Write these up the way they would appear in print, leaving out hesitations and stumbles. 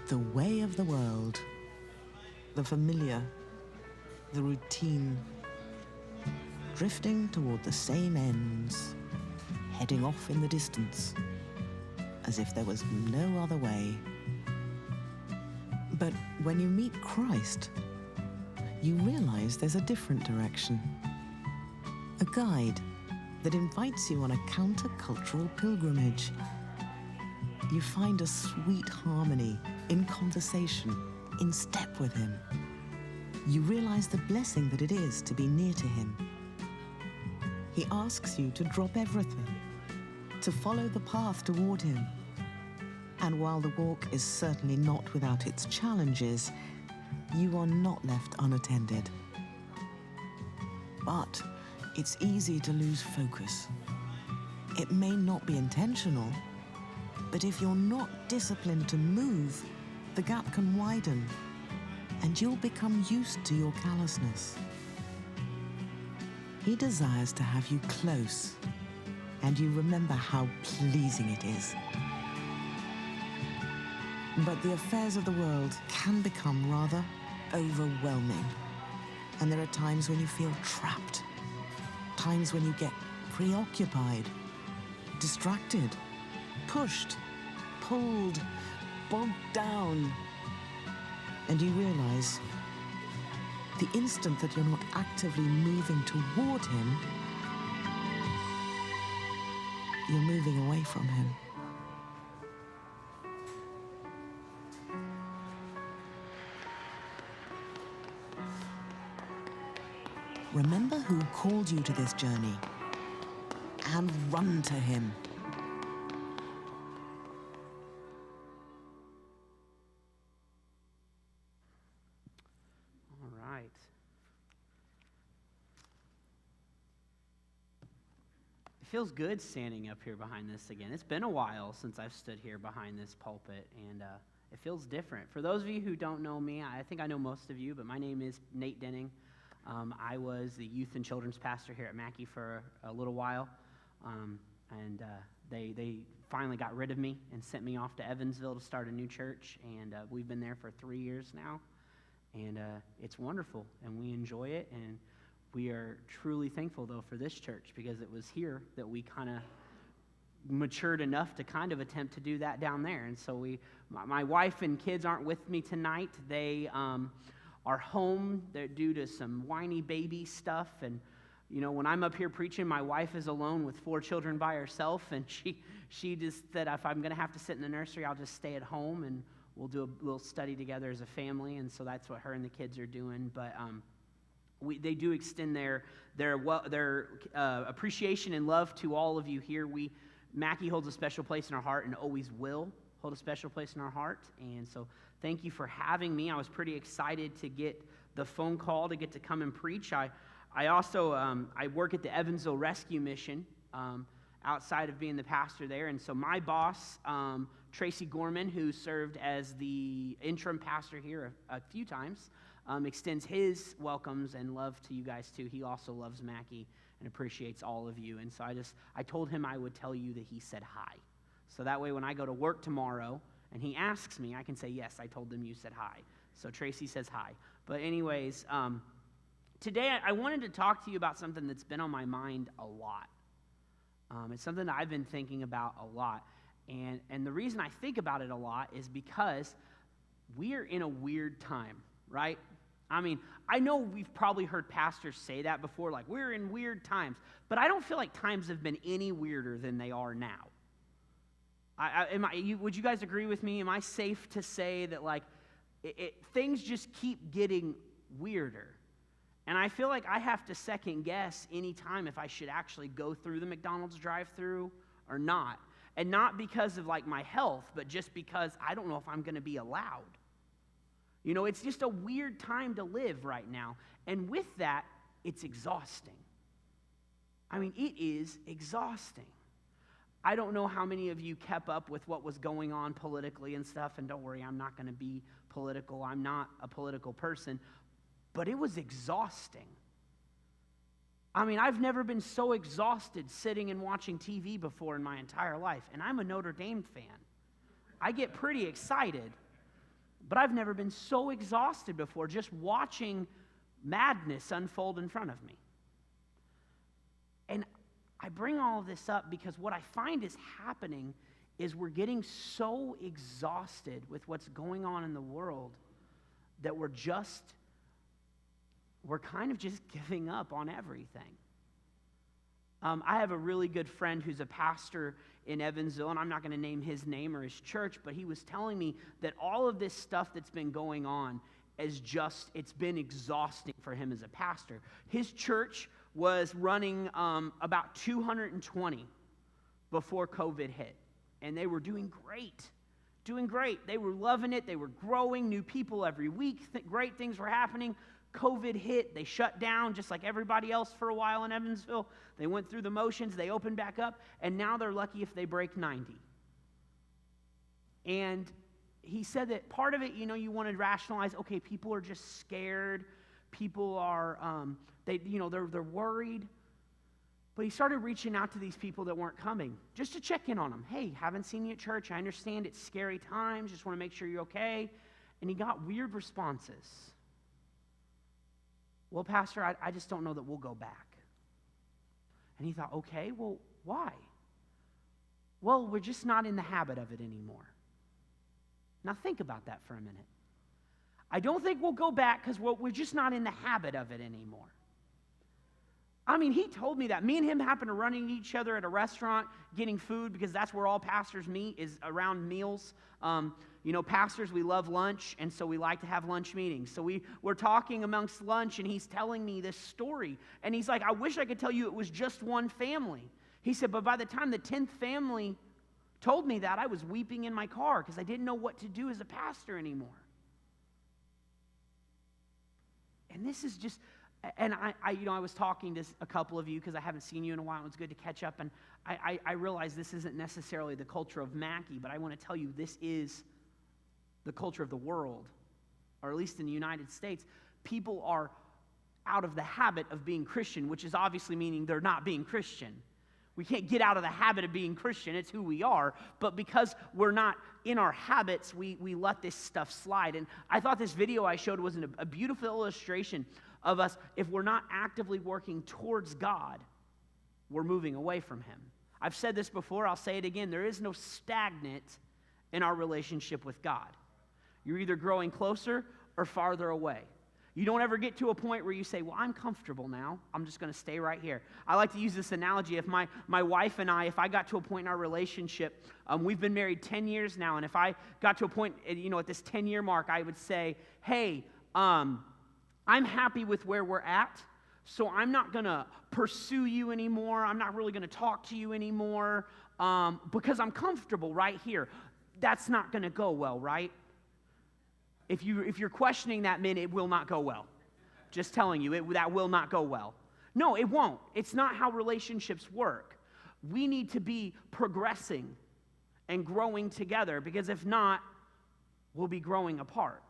The way of the world, the familiar, the routine, drifting toward the same ends, heading off in the distance, as if there was no other way. But when you meet Christ, you realize there's a different direction. A guide that invites you on a countercultural pilgrimage. You find a sweet harmony in conversation, in step with him. You realize the blessing that it is to be near to him. He asks you to drop everything, to follow the path toward him. And while the walk is certainly not without its challenges, you are not left unattended. But it's easy to lose focus. It may not be intentional, but if you're not disciplined to move, the gap can widen, and you'll become used to your callousness. He desires to have you close, and you remember how pleasing it is. But the affairs of the world can become rather overwhelming, and there are times when you feel trapped, times when you get preoccupied, distracted, pushed, pulled, bogged down, and you realize the instant that you're not actively moving toward him, you're moving away from him. Remember who called you to this journey and run to him. All right. It feels good standing up here behind this again. It's been a while since I've stood here behind this pulpit, and it feels different. For those of you who don't know me, I think I know most of you, but my name is Nate Denning. I was the youth and children's pastor here at Mcon for a little while, and they finally got rid of me and sent me off to Evansville to start a new church, and we've been there for 3 years now, and it's wonderful, and we enjoy it, and we are truly thankful, though, for this church, because it was here that we kind of matured enough to kind of attempt to do that down there, and so my wife and kids aren't with me tonight. They are home. They're due to some whiny baby stuff, and you know, when I'm up here preaching, my wife is alone with 4 children by herself, and she just said, if I'm going to have to sit in the nursery, I'll just stay at home, and we'll do a little study together as a family, and so that's what her and the kids are doing. But they do extend their appreciation and love to all of you here. Mackie holds a special place in our heart and always will hold a special place in our heart, and so thank you for having me. I was pretty excited to get the phone call to get to come and preach. I also I work at the Evansville Rescue Mission outside of being the pastor there, and so my boss, Tracy Gorman, who served as the interim pastor here a few times, extends his welcomes and love to you guys too. He also loves Mackie and appreciates all of you, and so I told him I would tell you that he said hi. So that way when I go to work tomorrow and he asks me, I can say, yes, I told them you said hi. So Tracy says hi. But anyways, today I wanted to talk to you about something that's been on my mind a lot. It's something that I've been thinking about a lot. And the reason I think about it a lot is because we are in a weird time, right? I mean, I know we've probably heard pastors say that before, like, we're in weird times. But I don't feel like times have been any weirder than they are now. Would you guys agree with me? Am I safe to say that, like, things just keep getting weirder? And I feel like I have to second guess any time if I should actually go through the McDonald's drive-thru or not. And not because of, like, my health, but just because I don't know if I'm going to be allowed. You know, it's just a weird time to live right now. And with that, it's exhausting. I mean, it is exhausting. I don't know how many of you kept up with what was going on politically and stuff, and don't worry, I'm not going to be political. I'm not a political person, but it was exhausting. I mean, I've never been so exhausted sitting and watching TV before in my entire life, and I'm a Notre Dame fan. I get pretty excited. But I've never been so exhausted before just watching madness unfold in front of me. And I bring all of this up because what I find is happening is we're getting so exhausted with what's going on in the world that we're kind of just giving up on everything. I have a really good friend who's a pastor in Evansville, and I'm not going to name his name or his church, but he was telling me that all of this stuff that's been going on it's been exhausting for him as a pastor. His church was running about 220 before COVID hit, and they were doing great. They were loving it. They were growing, new people every week. Great things were happening. COVID hit. They shut down just like everybody else for a while in Evansville. They went through the motions. They opened back up, and now they're lucky if they break 90. And he said that part of it, you want to rationalize, okay, people are just scared. People are, they're worried. But he started reaching out to these people that weren't coming just to check in on them. Hey, haven't seen you at church. I understand it's scary times. Just want to make sure you're okay. And he got weird responses. Well, Pastor, I just don't know that we'll go back. And he thought, okay, well, why? Well, we're just not in the habit of it anymore. Now think about that for a minute. I don't think we'll go back because we're just not in the habit of it anymore. I mean, he told me that. Me and him happened to run into each other at a restaurant getting food because that's where all pastors meet, is around meals. Pastors, we love lunch, and so we like to have lunch meetings. So we're talking amongst lunch, and he's telling me this story. And he's like, I wish I could tell you it was just one family. He said, but by the time the 10th family told me that, I was weeping in my car because I didn't know what to do as a pastor anymore. And this is just... And I was talking to a couple of you because I haven't seen you in a while. It's good to catch up. And I realize this isn't necessarily the culture of Mackey, but I want to tell you this is the culture of the world, or at least in the United States. People are out of the habit of being Christian, which is obviously meaning they're not being Christian. We can't get out of the habit of being Christian. It's who we are. But because we're not in our habits, we let this stuff slide. And I thought this video I showed was a beautiful illustration of us. If we're not actively working towards God, we're moving away from Him. I've said this before. I'll say it again. There is no stagnant in our relationship with God. You're either growing closer or farther away. You don't ever get to a point where you say, well, I'm comfortable now. I'm just going to stay right here. I like to use this analogy. If my wife and I, if I got to a point in our relationship, we've been married 10 years now, and if I got to a point, at this 10-year mark, I would say, hey, I'm happy with where we're at, so I'm not going to pursue you anymore. I'm not really going to talk to you anymore because I'm comfortable right here. That's not going to go well, right? If you're questioning that, man, it will not go well. Just telling you, that will not go well. No, it won't. It's not how relationships work. We need to be progressing and growing together, because if not, we'll be growing apart.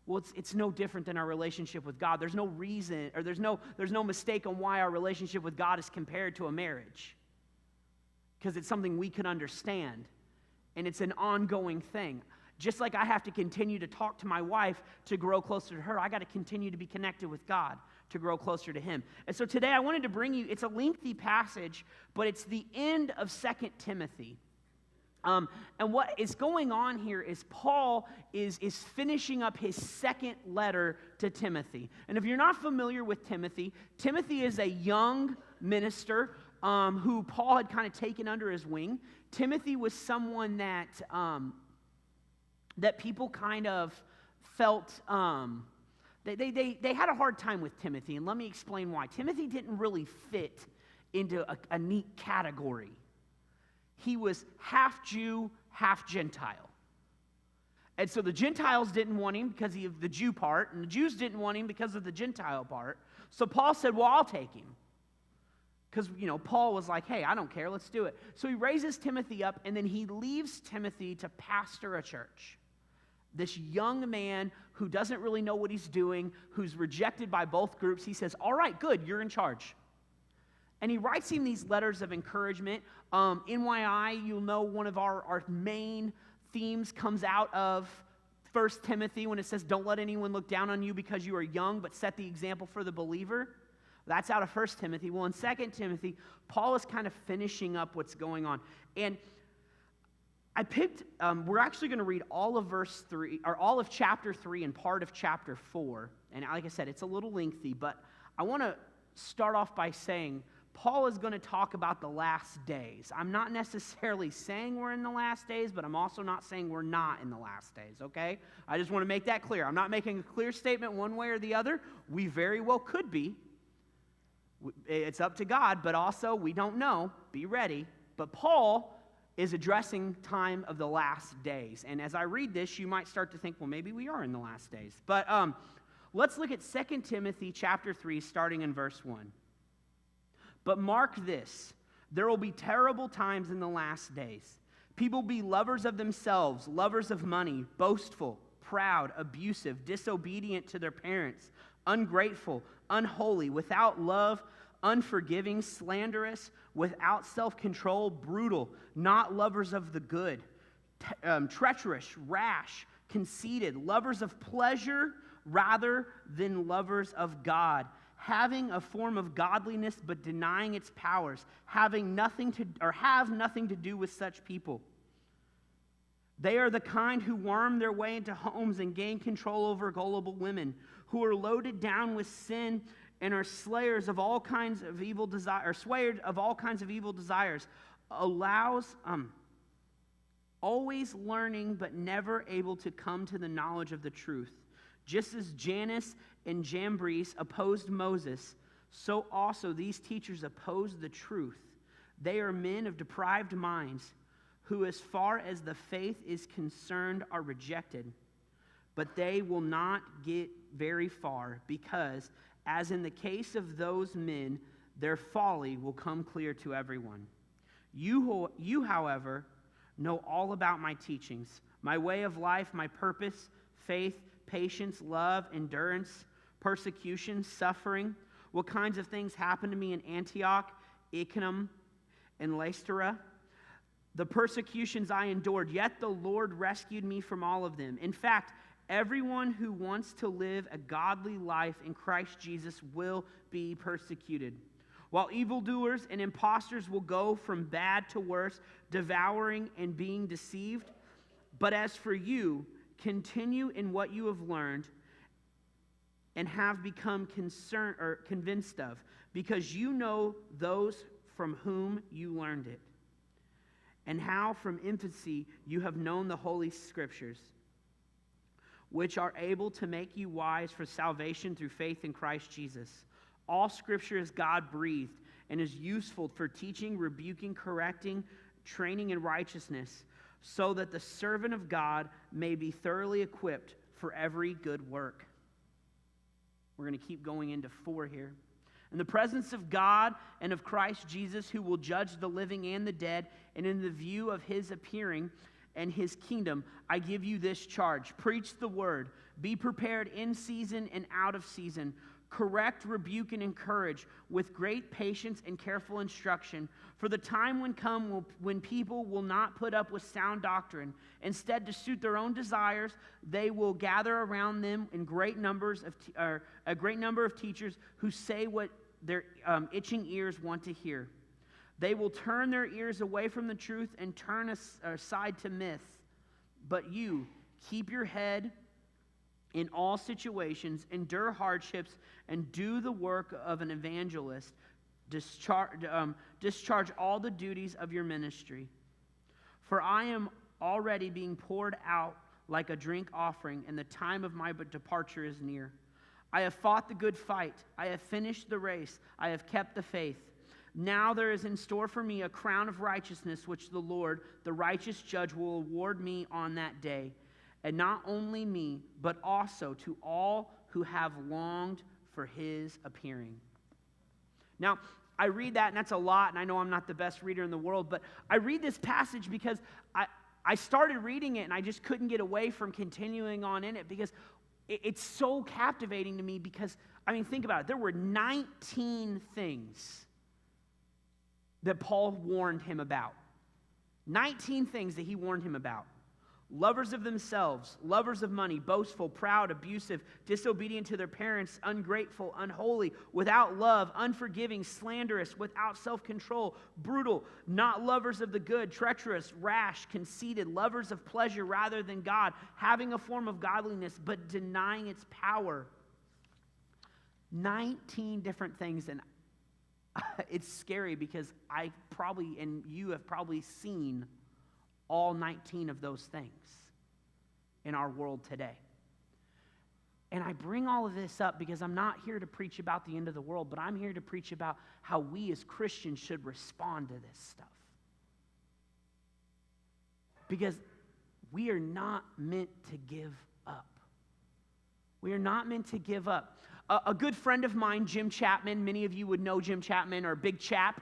Well, it's no different than our relationship with God. There's no reason, or there's no mistake on why our relationship with God is compared to a marriage, because it's something we can understand, and it's an ongoing thing. Just like I have to continue to talk to my wife to grow closer to her, I got to continue to be connected with God to grow closer to Him. And so today I wanted to bring you, it's a lengthy passage, but it's the end of 2 Timothy. And what is going on here is Paul is finishing up his second letter to Timothy. And if you're not familiar with Timothy, Timothy is a young minister who Paul had kind of taken under his wing. Timothy was someone that people kind of felt, they had a hard time with Timothy, and let me explain why. Timothy didn't really fit into a neat category. He was half Jew, half Gentile. And so the Gentiles didn't want him because of the Jew part, and the Jews didn't want him because of the Gentile part. So Paul said, well, I'll take him. Because, Paul was like, hey, I don't care, let's do it. So he raises Timothy up, and then he leaves Timothy to pastor a church. This young man who doesn't really know what he's doing, who's rejected by both groups, he says, all right, good, you're in charge. And he writes him these letters of encouragement. NYI, you'll know one of our main themes comes out of 1 Timothy when it says, don't let anyone look down on you because you are young, but set the example for the believer. That's out of 1 Timothy. Well, in 2 Timothy, Paul is kind of finishing up what's going on. And I picked, we're actually going to read all of verse 3, or all of chapter 3 and part of chapter 4. And like I said, it's a little lengthy, but I want to start off by saying Paul is going to talk about the last days. I'm not necessarily saying we're in the last days, but I'm also not saying we're not in the last days, okay? I just want to make that clear. I'm not making a clear statement one way or the other. We very well could be. It's up to God, but also we don't know. Be ready. But Paul is addressing time of the last days. And as I read this, you might start to think, well, maybe we are in the last days. But let's look at 2 Timothy chapter 3, starting in verse 1. But mark this, there will be terrible times in the last days. People will be lovers of themselves, lovers of money, boastful, proud, abusive, disobedient to their parents, ungrateful, unholy, without love, unforgiving, slanderous, without self-control, brutal, not lovers of the good, treacherous, rash, conceited, lovers of pleasure rather than lovers of God, having a form of godliness but denying its powers, have nothing to do with such people. They are the kind who worm their way into homes and gain control over gullible women, who are loaded down with sin and are slayers of all kinds of evil desires, always learning but never able to come to the knowledge of the truth. Just as Jannes and Jambres opposed Moses, so also these teachers oppose the truth. They are men of depraved minds, who as far as the faith is concerned are rejected. But they will not get very far, because, as in the case of those men, their folly will come clear to everyone. You, however, know all about my teachings, my way of life, my purpose, faith, patience, love, endurance, persecution, suffering, what kinds of things happened to me in Antioch, Iconium, and Lystra, the persecutions I endured, yet the Lord rescued me from all of them. In fact, everyone who wants to live a godly life in Christ Jesus will be persecuted. While evildoers and impostors will go from bad to worse, devouring and being deceived. But as for you, continue in what you have learned and have become convinced of, because you know those from whom you learned it, and how from infancy you have known the Holy Scriptures, which are able to make you wise for salvation through faith in Christ Jesus. All Scripture is God-breathed and is useful for teaching, rebuking, correcting, training in righteousness, so that the servant of God may be thoroughly equipped for every good work. We're going to keep going into 4 here. In the presence of God and of Christ Jesus, who will judge the living and the dead, and in the view of his appearing and his kingdom, I give you this charge. Preach the word. Be prepared in season and out of season. Correct, rebuke, and encourage with great patience and careful instruction. For the time will come when people will not put up with sound doctrine. Instead, to suit their own desires, they will gather around them in a great number of teachers who say what their itching ears want to hear. They will turn their ears away from the truth and turn aside to myths. But you, keep your head in all situations, endure hardships, and do the work of an evangelist. Discharge all the duties of your ministry. For I am already being poured out like a drink offering, and the time of my departure is near. I have fought the good fight. I have finished the race. I have kept the faith. Now there is in store for me a crown of righteousness, which the Lord, the righteous judge, will award me on that day. And not only me, but also to all who have longed for his appearing. Now, I read that, and that's a lot, and I know I'm not the best reader in the world, but I read this passage because I started reading it, and I just couldn't get away from continuing on in it, because it's so captivating to me, because, I mean, think about it. There were 19 things that Paul warned him about. 19 things that he warned him about. lovers of themselves, lovers of money, boastful, proud, abusive, disobedient to their parents, ungrateful, unholy, without love, unforgiving, slanderous, without self-control, brutal, not lovers of the good, treacherous, rash, conceited, lovers of pleasure rather than God, having a form of godliness but denying its power. 19 different things, and it's scary because I probably, and you have probably seen all 19 of those things in our world today. And I bring all of this up because I'm not here to preach about the end of the world, but I'm here to preach about how we as Christians should respond to this stuff. Because we are not meant to give up. We are not meant to give up. A good friend of mine, Jim Chapman, many of you would know Jim Chapman, or Big Chap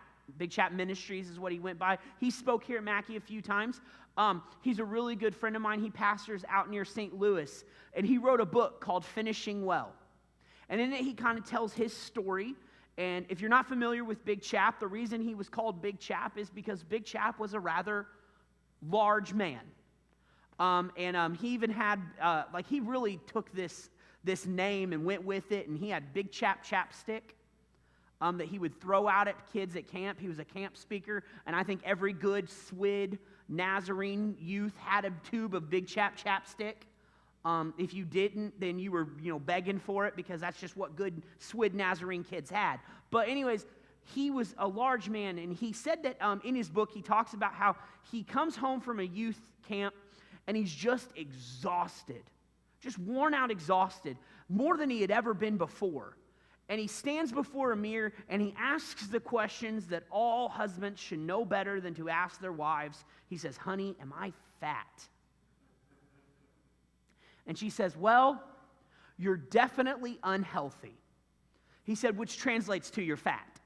Ministries is what he went by. He spoke here at Mackey a few times. He's a really good friend of mine. He pastors out near St. Louis, and he wrote a book called Finishing Well. And in it, he kind of tells his story. And if you're not familiar with Big Chap, the reason he was called Big Chap is because Big Chap was a rather large man. He even had, he really took this name and went with it, and he had Big Chap chapstick that he would throw out at kids at camp. He was a camp speaker, and I think every good SWID Nazarene youth had a tube of Big Chap chapstick. If you didn't, then you were begging for it, because that's just what good SWID Nazarene kids had. But anyways, he was a large man, and he said that in his book, he talks about how he comes home from a youth camp, and he's just exhausted. Just worn out, exhausted, more than he had ever been before. And he stands before a mirror and he asks the questions that all husbands should know better than to ask their wives. He says, "Honey, am I fat?" And she says, "Well, you're definitely unhealthy." He said, which translates to you're fat.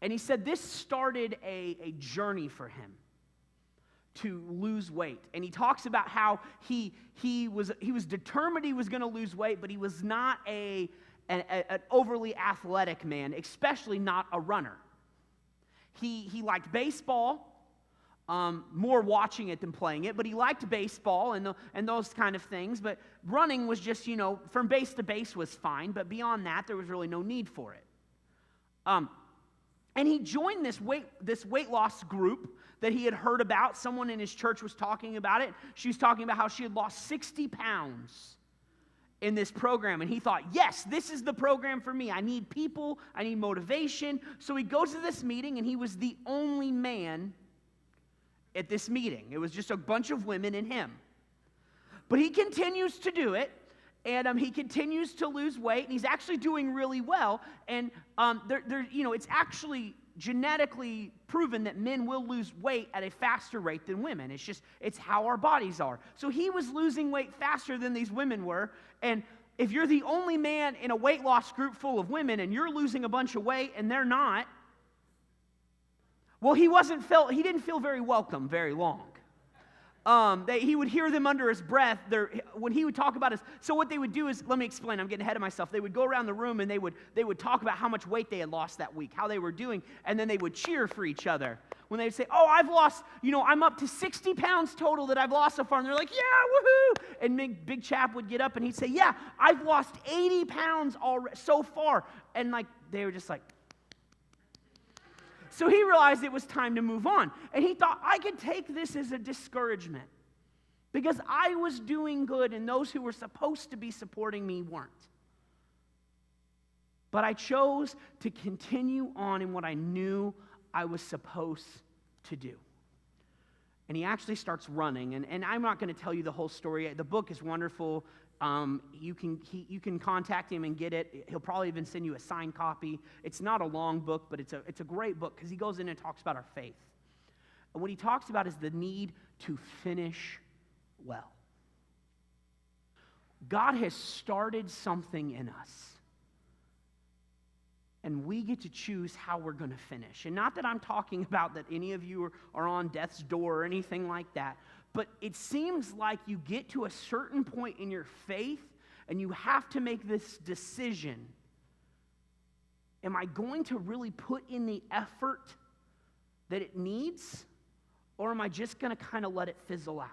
And he said this started a journey for him to lose weight. And he talks about how he was determined he was going to lose weight, but he was not an overly athletic man, especially not a runner. He liked baseball, more watching it than playing it, but he liked baseball and those kind of things. But running was just, from base to base was fine, but beyond that, there was really no need for it. And he joined this weight loss group that he had heard about. Someone in his church was talking about it. She was talking about how she had lost 60 pounds in this program. And he thought, yes, this is the program for me. I need people. I need motivation. So he goes to this meeting, and he was the only man at this meeting. It was just a bunch of women and him. But he continues to do it. And he continues to lose weight, and he's actually doing really well. And it's actually genetically proven that men will lose weight at a faster rate than women. It's how our bodies are. So he was losing weight faster than these women were. And if you're the only man in a weight loss group full of women, and you're losing a bunch of weight and they're not, well, he didn't feel very welcome very long. He would hear them under his breath. When he would talk about so what they would do is, let me explain, I'm getting ahead of myself. They would go around the room and they would talk about how much weight they had lost that week, how they were doing, and then they would cheer for each other. When they would say, "Oh, I've lost, I'm up to 60 pounds total that I've lost so far," and they're like, "Yeah, woohoo!" And Big Chap would get up and he'd say, "Yeah, I've lost 80 pounds already so far," and they were just like. So he realized it was time to move on. And he thought, I could take this as a discouragement because I was doing good and those who were supposed to be supporting me weren't. But I chose to continue on in what I knew I was supposed to do. And he actually starts running. And I'm not going to tell you the whole story. The book is wonderful. You can contact him and get it. He'll probably even send you a signed copy. It's not a long book, but it's a great book because he goes in and talks about our faith. And what he talks about is the need to finish well. God has started something in us. And we get to choose how we're going to finish. And not that I'm talking about that any of you are on death's door or anything like that. But it seems like you get to a certain point in your faith and you have to make this decision. Am I going to really put in the effort that it needs? Or am I just going to kind of let it fizzle out?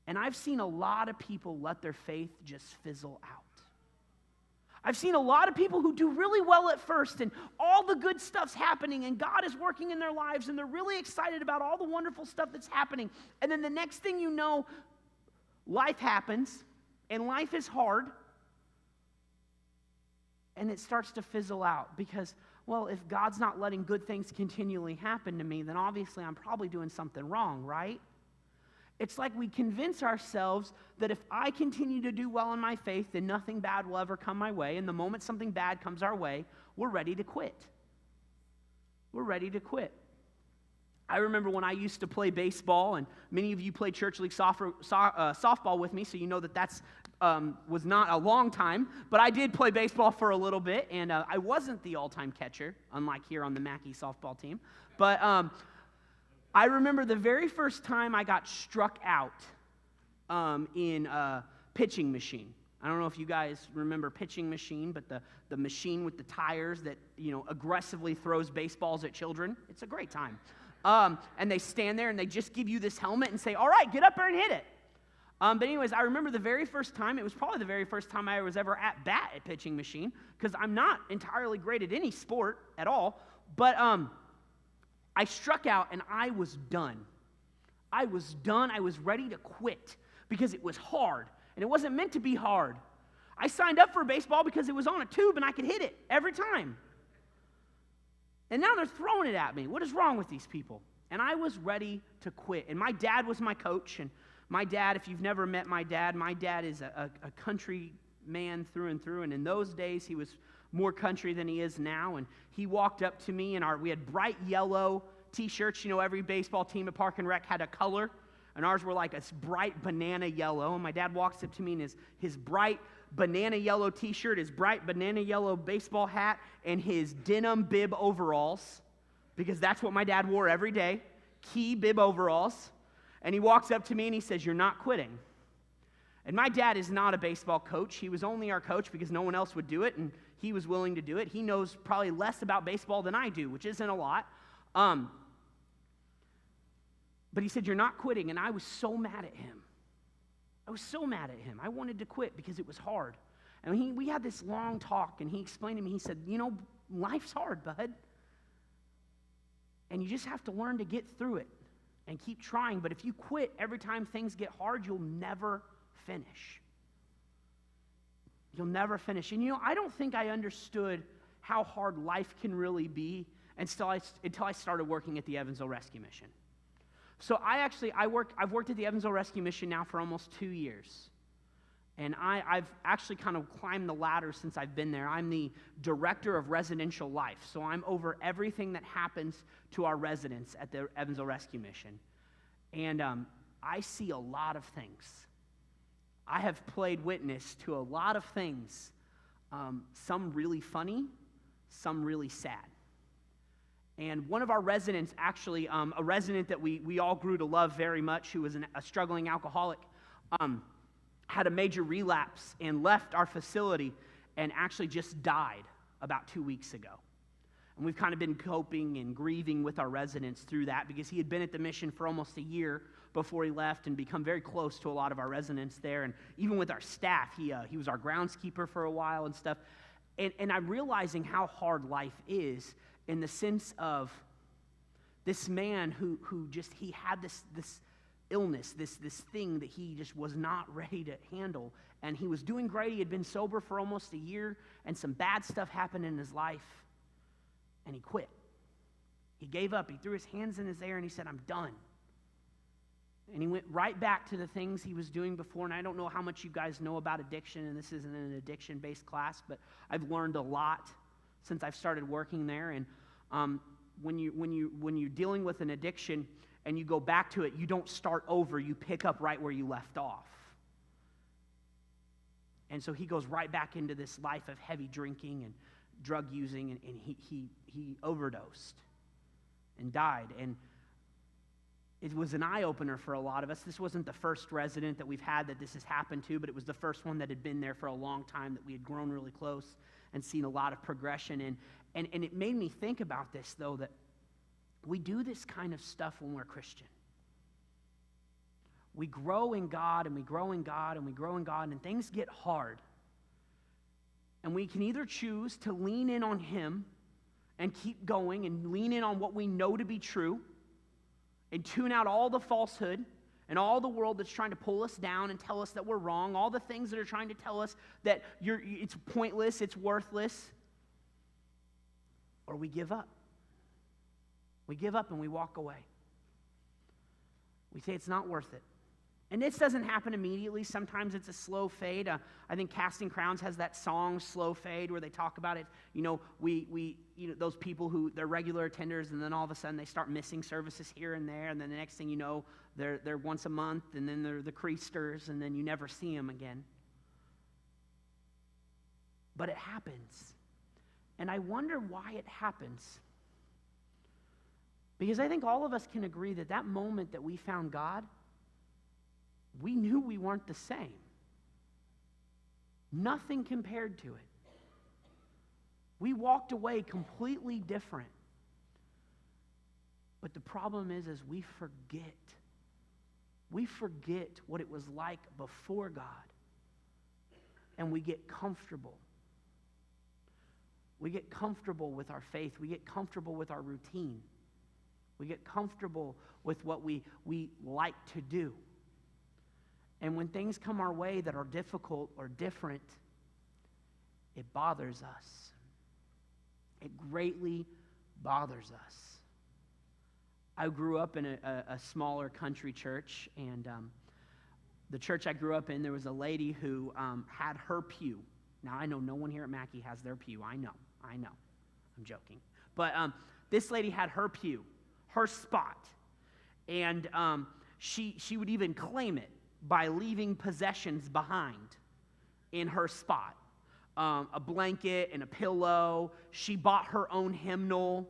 And I've seen a lot of people let their faith just fizzle out. I've seen a lot of people who do really well at first, and all the good stuff's happening, and God is working in their lives, and they're really excited about all the wonderful stuff that's happening. And then the next thing you know, life happens, and life is hard, and it starts to fizzle out because, well, if God's not letting good things continually happen to me, then obviously I'm probably doing something wrong, right? It's like we convince ourselves that if I continue to do well in my faith, then nothing bad will ever come my way. And the moment something bad comes our way, we're ready to quit. We're ready to quit. I remember when I used to play baseball, and many of you played church league softball with me, so you know that that's was not a long time. But I did play baseball for a little bit, and I wasn't the all-time catcher, unlike here on the Mcon softball team. But I remember the very first time I got struck out in a pitching machine. I don't know if you guys remember pitching machine, but the machine with the tires that, aggressively throws baseballs at children. It's a great time. And they stand there and they just give you this helmet and say, all right, get up there and hit it. But anyways, I remember the very first time, it was probably the very first time I was ever at bat at pitching machine, because I'm not entirely great at any sport at all, but I struck out and I was done. I was done. I was ready to quit because it was hard, and it wasn't meant to be hard. I signed up for baseball because it was on a tube and I could hit it every time. And now they're throwing it at me. What is wrong with these people? And I was ready to quit. And my dad was my coach. And my dad, if you've never met my dad is a country man through and through. And in those days, he was more country than he is now. And he walked up to me, and we had bright yellow T-shirts. Every baseball team at Park and Rec had a color. And ours were like a bright banana yellow. And my dad walks up to me in his bright banana yellow T-shirt, his bright banana yellow baseball hat, and his denim bib overalls, because that's what my dad wore every day, key bib overalls. And he walks up to me and he says, "You're not quitting." And my dad is not a baseball coach. He was only our coach because no one else would do it, and he was willing to do it. He knows probably less about baseball than I do, which isn't a lot. But he said, "You're not quitting." And I was so mad at him. I wanted to quit because it was hard. And we had this long talk, and he explained to me, he said, life's hard, bud. And you just have to learn to get through it and keep trying. But if you quit every time things get hard, you'll never finish. You'll never finish. And I don't think I understood how hard life can really be until I started working at the Evansville Rescue Mission. So I've worked at the Evansville Rescue Mission now for almost 2 years. And I've actually kind of climbed the ladder since I've been there. I'm the director of residential life. So I'm over everything that happens to our residents at the Evansville Rescue Mission. And I see a lot of things. I have played witness to a lot of things, some really funny, some really sad. And one of our residents, actually, a resident that we all grew to love very much, who was a struggling alcoholic, had a major relapse and left our facility and actually just died about 2 weeks ago. And we've kind of been coping and grieving with our residents through that because he had been at the mission for almost a year before he left and become very close to a lot of our residents there. And even with our staff, he was our groundskeeper for a while and stuff. And I'm realizing how hard life is, in the sense of this man who he had this illness, this thing that he just was not ready to handle. And he was doing great. He had been sober for almost a year, and some bad stuff happened in his life, and he quit. He gave up. He threw his hands in his air, and he said, "I'm done." And he went right back to the things he was doing before. And I don't know how much you guys know about addiction, and this isn't an addiction-based class, but I've learned a lot since I've started working there. And when you're dealing with an addiction and you go back to it, you don't start over. You pick up right where you left off. And so he goes right back into this life of heavy drinking and drug using, and he overdosed and died. And it was an eye-opener for a lot of us. This wasn't the first resident that we've had that this has happened to, but it was the first one that had been there for a long time, that we had grown really close and seen a lot of progression in. And it made me think about this, though, that we do this kind of stuff when we're Christian. we grow in God and we grow in God and we grow in God, and things get hard. And we can either choose to lean in on Him and keep going and lean in on what we know to be true and tune out all the falsehood and all the world that's trying to pull us down and tell us that we're wrong, all the things that are trying to tell us that it's pointless, it's worthless, or we give up. We give up and we walk away. We say it's not worth it. And this doesn't happen immediately. Sometimes it's a slow fade. I think Casting Crowns has that song, Slow Fade, where they talk about it. Those people who, they're regular attenders, and then all of a sudden they start missing services here and there, and then the next thing you know, they're once a month, and then they're the creasters, and then you never see them again. But it happens. And I wonder why it happens. Because I think all of us can agree that that moment that we found God, we knew we weren't the same. Nothing compared to it. We walked away completely different. But the problem is we forget. We forget what it was like before God. And we get comfortable. We get comfortable with our faith. We get comfortable with our routine. We get comfortable with what we like to do. And when things come our way that are difficult or different, it bothers us. It greatly bothers us. I grew up in a smaller country church, and the church I grew up in, there was a lady who had her pew. Now, I know no one here at Mcon has their pew. I know. I'm joking. But this lady had her pew, her spot, and she would even claim it by leaving possessions behind in her spot. A blanket and a pillow. She bought her own hymnal,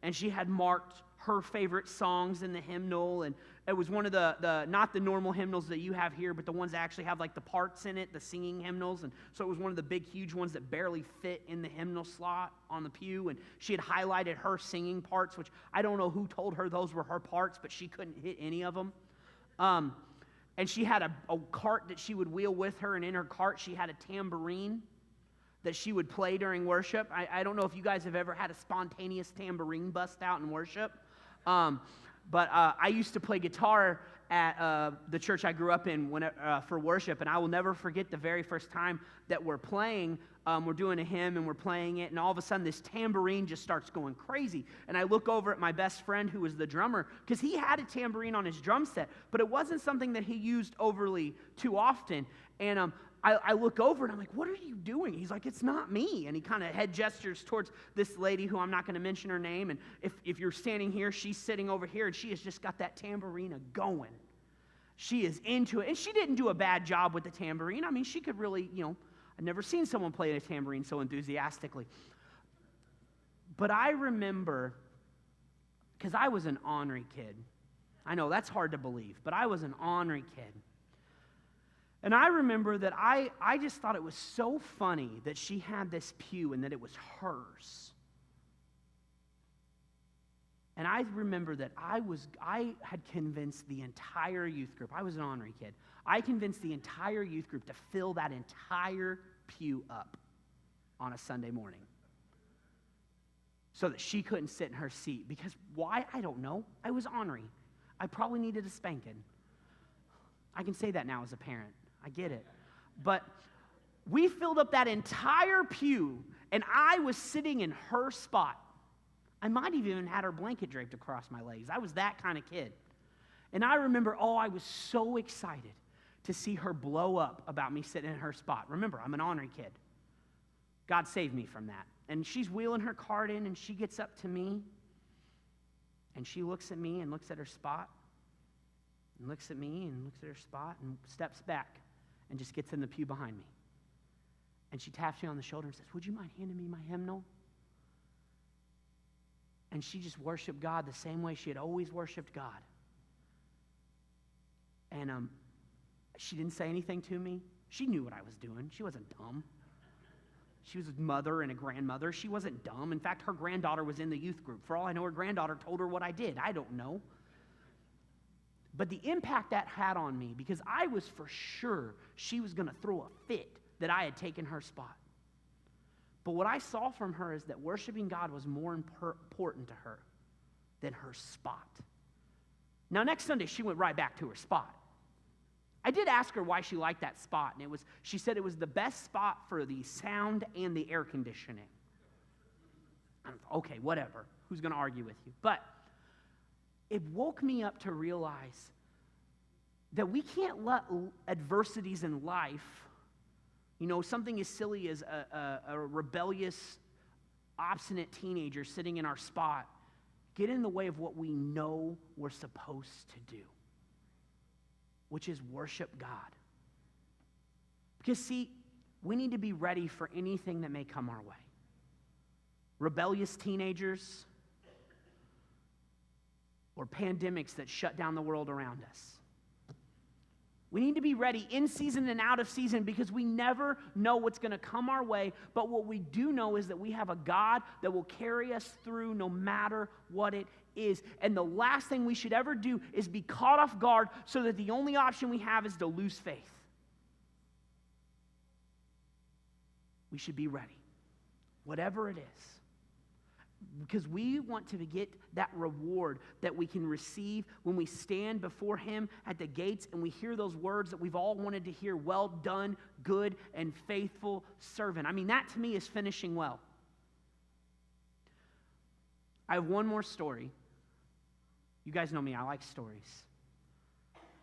and she had marked her favorite songs in the hymnal, and it was one of the not the normal hymnals that you have here, but the ones that actually have like the parts in it, the singing hymnals, and so it was one of the big, huge ones that barely fit in the hymnal slot on the pew, and she had highlighted her singing parts, which I don't know who told her those were her parts, but she couldn't hit any of them. And she had a cart that she would wheel with her, and in her cart she had a tambourine that she would play during worship. I don't know if you guys have ever had a spontaneous tambourine bust out in worship, but I used to play guitar at the church I grew up in for worship, and I will never forget the very first time that we're playing. We're doing a hymn, and we're playing it, and all of a sudden this tambourine just starts going crazy. And I look over at my best friend, who was the drummer, because he had a tambourine on his drum set, but it wasn't something that he used overly too often. And I look over, and I'm like, what are you doing? He's like, it's not me. And he kind of head gestures towards this lady who I'm not going to mention her name. And if you're standing here, she's sitting over here, and she has just got that tambourine going. She is into it. And she didn't do a bad job with the tambourine. I mean, she could really, I've never seen someone play a tambourine so enthusiastically. But I remember, because I was an ornery kid. I know that's hard to believe, but I was an ornery kid. And I remember that I just thought it was so funny that she had this pew and that it was hers. And I remember that I had convinced the entire youth group. I was an ornery kid. I convinced the entire youth group to fill that entire pew up on a Sunday morning so that she couldn't sit in her seat. Because why? I don't know. I was ornery. I probably needed a spanking. I can say that now as a parent. I get it. But we filled up that entire pew, and I was sitting in her spot. I might have even had her blanket draped across my legs. I was that kind of kid. And I remember, I was so excited to see her blow up about me sitting in her spot. Remember, I'm an ornery kid. God saved me from that. And she's wheeling her cart in, and she gets up to me, and she looks at me and looks at her spot, and looks at me and looks at her spot, and steps back and just gets in the pew behind me. And she taps me on the shoulder and says, would you mind handing me my hymnal? And she just worshiped God the same way she had always worshiped God. And she didn't say anything to me. She knew what I was doing. She wasn't dumb. She was a mother and a grandmother. She wasn't dumb. In fact, her granddaughter was in the youth group. For all I know, her granddaughter told her what I did. I don't know. But the impact that had on me, because I was for sure she was going to throw a fit that I had taken her spot. But what I saw from her is that worshiping God was more important to her than her spot. Now, next Sunday, she went right back to her spot. I did ask her why she liked that spot, and she said it was the best spot for the sound and the air conditioning. Okay, whatever. Who's going to argue with you? But it woke me up to realize that we can't let adversities in life, something as silly as a rebellious, obstinate teenager sitting in our spot, get in the way of what we know we're supposed to do, which is worship God. Because, see, we need to be ready for anything that may come our way. Rebellious teenagers, or pandemics that shut down the world around us. We need to be ready in season and out of season because we never know what's going to come our way. But what we do know is that we have a God that will carry us through no matter what it is. And the last thing we should ever do is be caught off guard so that the only option we have is to lose faith. We should be ready, whatever it is. Because we want to get that reward that we can receive when we stand before Him at the gates and we hear those words that we've all wanted to hear, well done, good and faithful servant. I mean, that to me is finishing well. I have one more story. You guys know me, I like stories.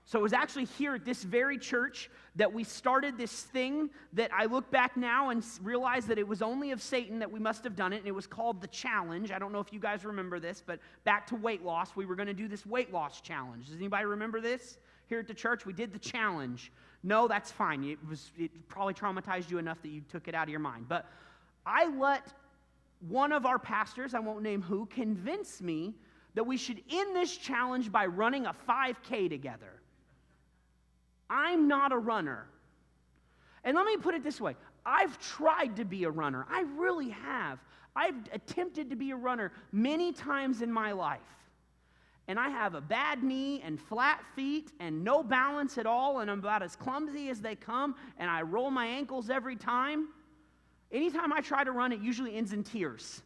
So it was actually here at this very church that we started this thing that I look back now and realize that it was only of Satan that we must have done it, and it was called the challenge. I don't know if you guys remember this, but back to weight loss, we were going to do this weight loss challenge. Does anybody remember this? Here at the church, we did the challenge. No, that's fine. It probably traumatized you enough that you took it out of your mind. But I let one of our pastors, I won't name who, convince me that we should end this challenge by running a 5K together. I'm not a runner. And let me put it this way. I've tried to be a runner. I really have. I've attempted to be a runner many times in my life. And I have a bad knee and flat feet and no balance at all, and I'm about as clumsy as they come, and I roll my ankles every time. Anytime I try to run, it usually ends in tears.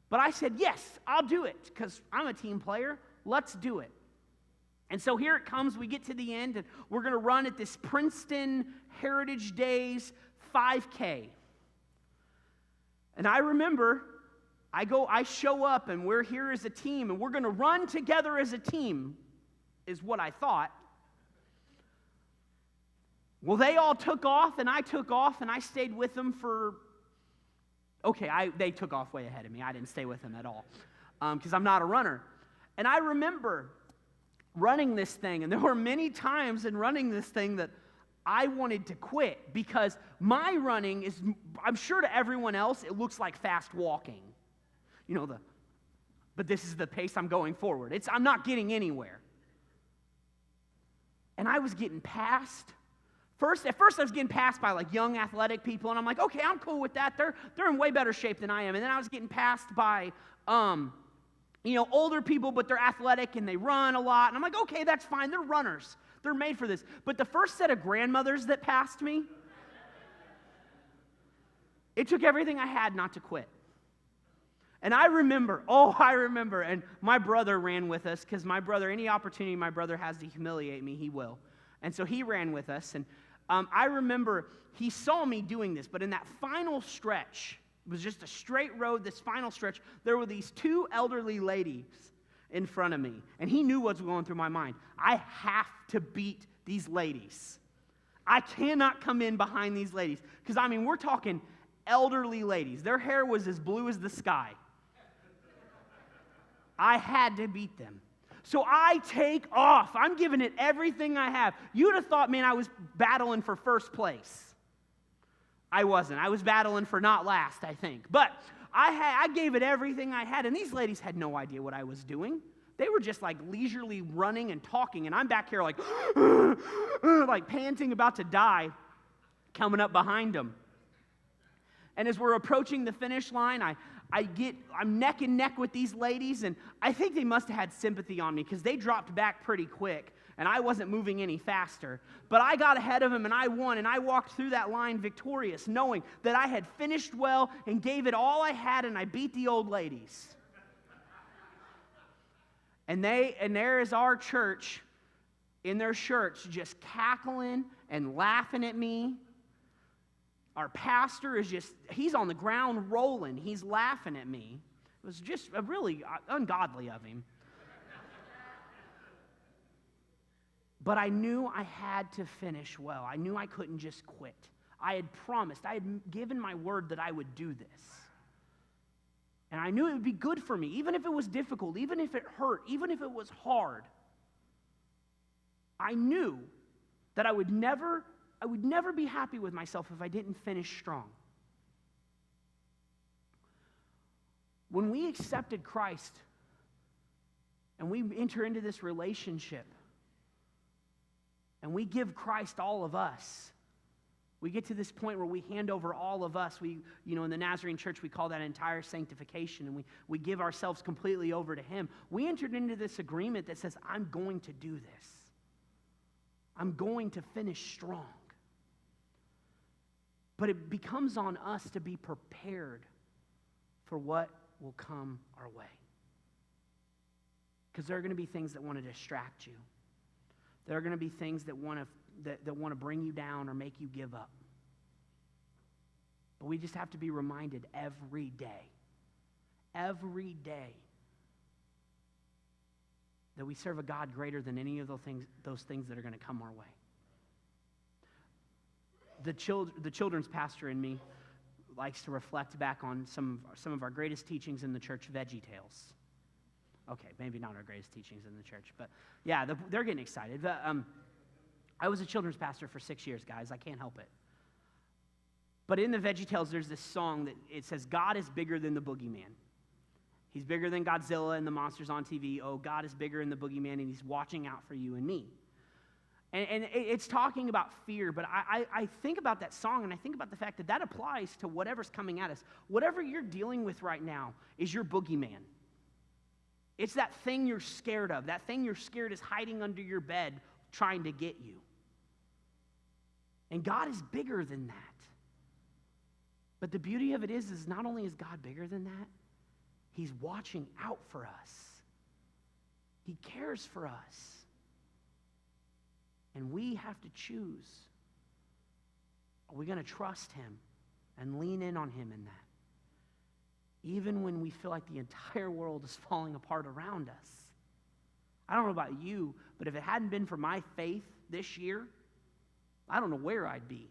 But I said, yes, I'll do it, because I'm a team player. Let's do it. And so here it comes. We get to the end, and we're going to run at this Princeton Heritage Days 5K. And I remember, I show up, and we're here as a team, and we're going to run together as a team, is what I thought. Well, they all took off, and I took off, and I stayed with them for, they took off way ahead of me. I didn't stay with them at all, because I'm not a runner. And I remember running this thing, and there were many times in running this thing that I wanted to quit because my running is, I'm sure to everyone else, it looks like fast walking. But this is the pace I'm going forward. I'm not getting anywhere. And I was getting passed. At first I was getting passed by like young athletic people, and I'm like, okay, I'm cool with that. They're in way better shape than I am. And then I was getting passed by older people, but they're athletic and they run a lot. And I'm like, okay, that's fine. They're runners. They're made for this. But the first set of grandmothers that passed me, it took everything I had not to quit. And I remember, and my brother ran with us, because any opportunity my brother has to humiliate me, he will. And so he ran with us. And I remember he saw me doing this, but in that final stretch, it was just a straight road, this final stretch. There were these two elderly ladies in front of me, and he knew what was going through my mind. I have to beat these ladies. I cannot come in behind these ladies, because, we're talking elderly ladies. Their hair was as blue as the sky. I had to beat them. So I take off. I'm giving it everything I have. You'd have thought, man, I was battling for first place. I wasn't. I was battling for not last, I think. But I gave it everything I had, and these ladies had no idea what I was doing. They were just like leisurely running and talking, and I'm back here like, like panting, about to die, coming up behind them. And as we're approaching the finish line, I'm neck and neck with these ladies, and I think they must have had sympathy on me because they dropped back pretty quick, and I wasn't moving any faster. But I got ahead of them, and I won, and I walked through that line victorious, knowing that I had finished well and gave it all I had, and I beat the old ladies. And there is our church in their shirts just cackling and laughing at me. Our pastor is he's on the ground rolling. He's laughing at me. It was just really ungodly of him. But I knew I had to finish well. I knew I couldn't just quit. I had promised, I had given my word that I would do this. And I knew it would be good for me, even if it was difficult, even if it hurt, even if it was hard. I knew that I would never be happy with myself if I didn't finish strong. When we accepted Christ and we enter into this relationship and we give Christ all of us, we get to this point where we hand over all of us. In the Nazarene church, we call that entire sanctification, and we give ourselves completely over to Him. We entered into this agreement that says, I'm going to do this. I'm going to finish strong. But it becomes on us to be prepared for what will come our way. Because there are going to be things that want to distract you. There are going to be things that want to bring you down or make you give up. But we just have to be reminded every day that we serve a God greater than any of those things that are going to come our way. The children's pastor in me likes to reflect back on some of our greatest teachings in the church, VeggieTales. Okay, maybe not our greatest teachings in the church, but yeah, they're getting excited. I was a children's pastor for 6 years, guys. I can't help it. But in the VeggieTales, there's this song that it says, God is bigger than the boogeyman. He's bigger than Godzilla and the monsters on TV. Oh, God is bigger than the boogeyman, and He's watching out for you and me. And it's talking about fear, but I think about that song, and I think about the fact that applies to whatever's coming at us. Whatever you're dealing with right now is your boogeyman. It's that thing you're scared of. That thing you're scared is hiding under your bed trying to get you. And God is bigger than that. But the beauty of it is not only is God bigger than that, He's watching out for us. He cares for us. And we have to choose. Are we going to trust Him and lean in on Him in that? Even when we feel like the entire world is falling apart around us. I don't know about you, but if it hadn't been for my faith this year, I don't know where I'd be.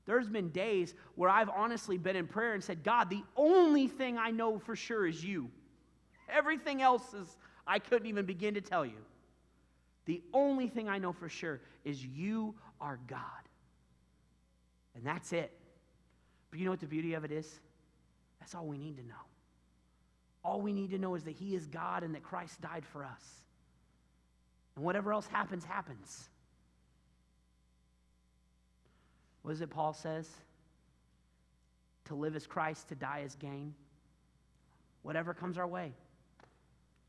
There's been days where I've honestly been in prayer and said, God, the only thing I know for sure is You. Everything else I couldn't even begin to tell you. The only thing I know for sure is You are God. And that's it. But you know what the beauty of it is? That's all we need to know. All we need to know is that He is God and that Christ died for us. And whatever else happens, happens. What is it Paul says? To live as Christ, to die as gain. Whatever comes our way.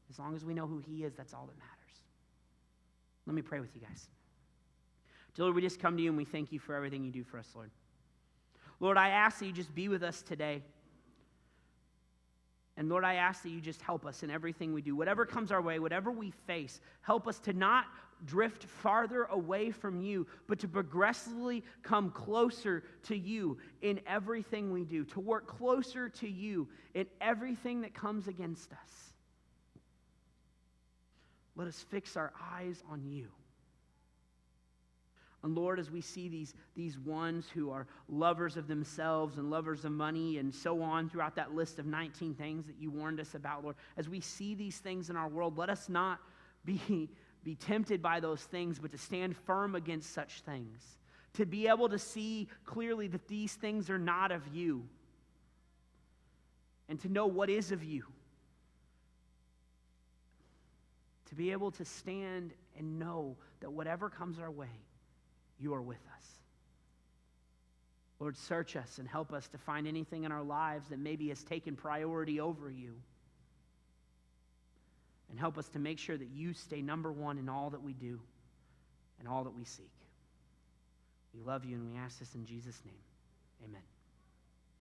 As long as we know who He is, that's all that matters. Let me pray with you guys. Dear Lord, we just come to You and we thank You for everything You do for us, Lord. Lord, I ask that You just be with us today. And Lord, I ask that You just help us in everything we do. Whatever comes our way, whatever we face, help us to not drift farther away from You, but to progressively come closer to You in everything we do, to work closer to You in everything that comes against us. Let us fix our eyes on You. And Lord, as we see these ones who are lovers of themselves and lovers of money and so on throughout that list of 19 things that You warned us about, Lord, as we see these things in our world, let us not be tempted by those things, but to stand firm against such things. To be able to see clearly that these things are not of You. And to know what is of You. To be able to stand and know that whatever comes our way, You are with us. Lord, search us and help us to find anything in our lives that maybe has taken priority over you. And help us to make sure that you stay number one in all that we do and all that we seek. We love you and we ask this in Jesus' name. Amen.